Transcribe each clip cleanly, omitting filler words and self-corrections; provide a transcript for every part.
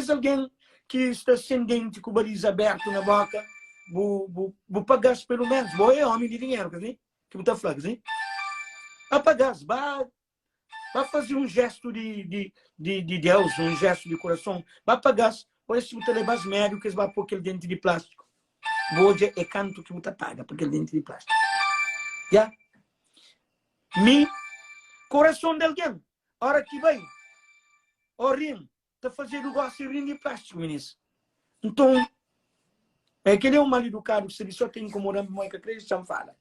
vez alguém que está sem dente com o baliza aberto na boca, vou pagar pelo menos. Vou é homem de dinheiro, quer dizer? Que está falando, assim? Apagar, vai fazer um gesto de Deus, um gesto de coração. Vai pagar, ou se você levar os médicos, vai pôr aquele dente de plástico. Hoje é canto que você paga para aquele dente de plástico. Já? Mi coração de alguém, hora que vai, o rim, está fazendo negócio de rim de plástico, ministro. Então, é que ele é um mal educado, se ele só tem incomodando muito que a criança fala.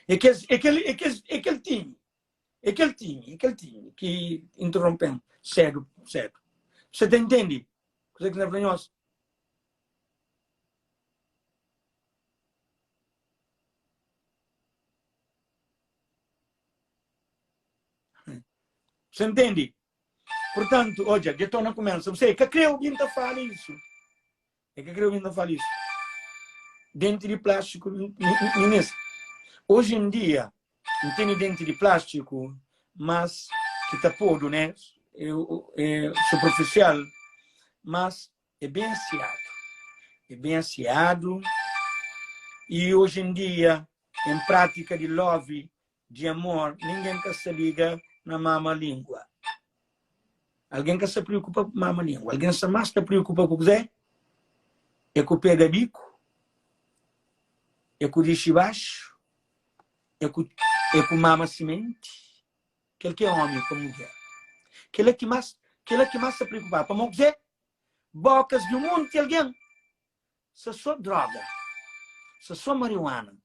É que ele tinha que interrompeu cedo. Você entende? Você que não é nós? Você entende? Portanto, hoje, eu estou na conversa. Você que creu que ainda fala isso? É que creu que ainda fala isso? Dente de plástico, ministro. Hoje em dia, não tem dente de plástico, mas que está podo, né? É superficial, mas é bem assiado. É bem assiado. E hoje em dia, em prática de love, de amor, ninguém quer se liga na mama língua. Alguém que se preocupa com a mama língua. Alguém que mais se preocupa com o que é com o pé de bico, é com o lixo baixo, é com mama semente. Aquele que é homem como mulher. Aquele que mais se preocupa. Para não dizer, bocas de um monte de alguém. Se só droga, se só marihuana,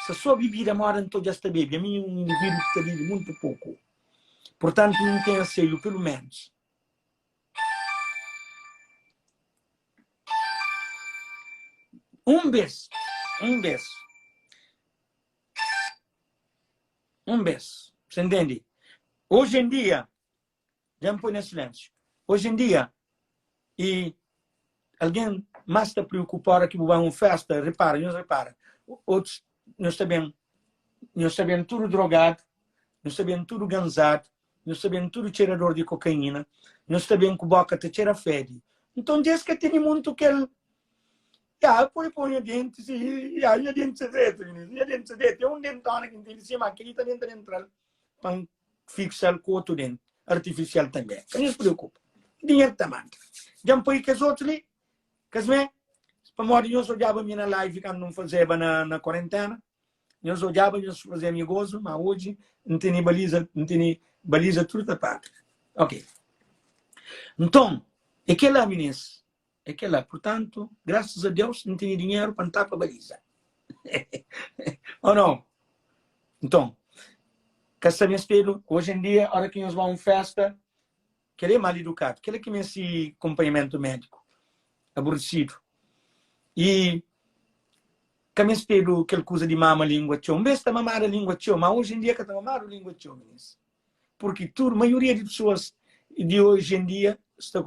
se só bebida mora em toda esta bebida. A mim é um indivíduo que está bebendo muito pouco. Portanto, não tem anseio, pelo menos. Um beijo. Você entende? Hoje em dia, já me põe em silêncio. Hoje em dia, e alguém mais está preocupado que vai a uma festa, repara. Outros, nós sabemos tudo drogado, nós sabemos tudo gansado, nós sabemos tudo cheirador de cocaína, nós sabemos que a boca te cheira fede. Então, diz que tem muito que ele... põe o dente, o dente secreto, é um dentão que tem em cima, aqui está dentro central, para fixar com outro dente, artificial também. Não se preocupa. Dinheiro também. Já me põe que os outros ali, que as me, para morrer, eu só já vou na live, quando não fazia na quarentena, eu só já vou fazer amigoso, mas hoje não tem baliza tudo tapado. Ok. Então, é que lá, meninas, é que lá, portanto, graças a Deus, não tenho dinheiro para tapar a baliza. Ou não? Então, caça espelho, hoje em dia, a hora que nós vamos a uma festa, que ele é mal educado, que ele que me esse acompanhamento médico, aborrecido. E que me espelho aquela coisa de mama língua tchau. Um vez está mamar a língua tchau, mas hoje em dia que está mamar a língua tchau, meninas. Porque a maioria de pessoas de hoje em dia está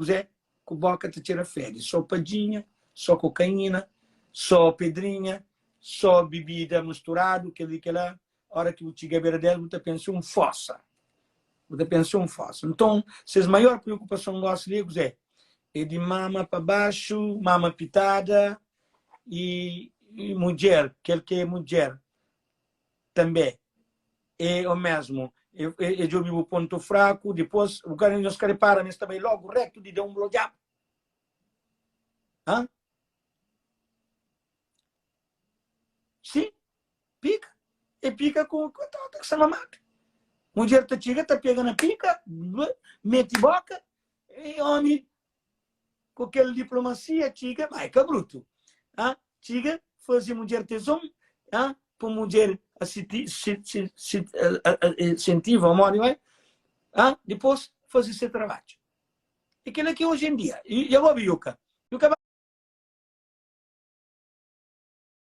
com a boca te tira férias. Só padinha, só cocaína, só pedrinha, só bebida misturado, que lá. A hora que você beber dela, você pensa fossa. Você pensa fossa. Então, se a maior preocupação dos gregos é de mama para baixo, mama pitada e mulher, aquele que é mulher também. É o mesmo. Eu vi o ponto fraco, depois o cara nos repara, mas também logo reto de dar um blowjob. Hã? Sim, pica. E pica com essa mamata. Mulher te chega, te pega na pica, mete boca, e homem, com aquela diplomacia, chega, vai, que bruto. Hã? Chega, faz mulher tesão, hã? Para mulher incentiva, amor, vai? Depois faz esse trabalho. E aquilo aqui hoje em dia, e eu vou ver, Yuka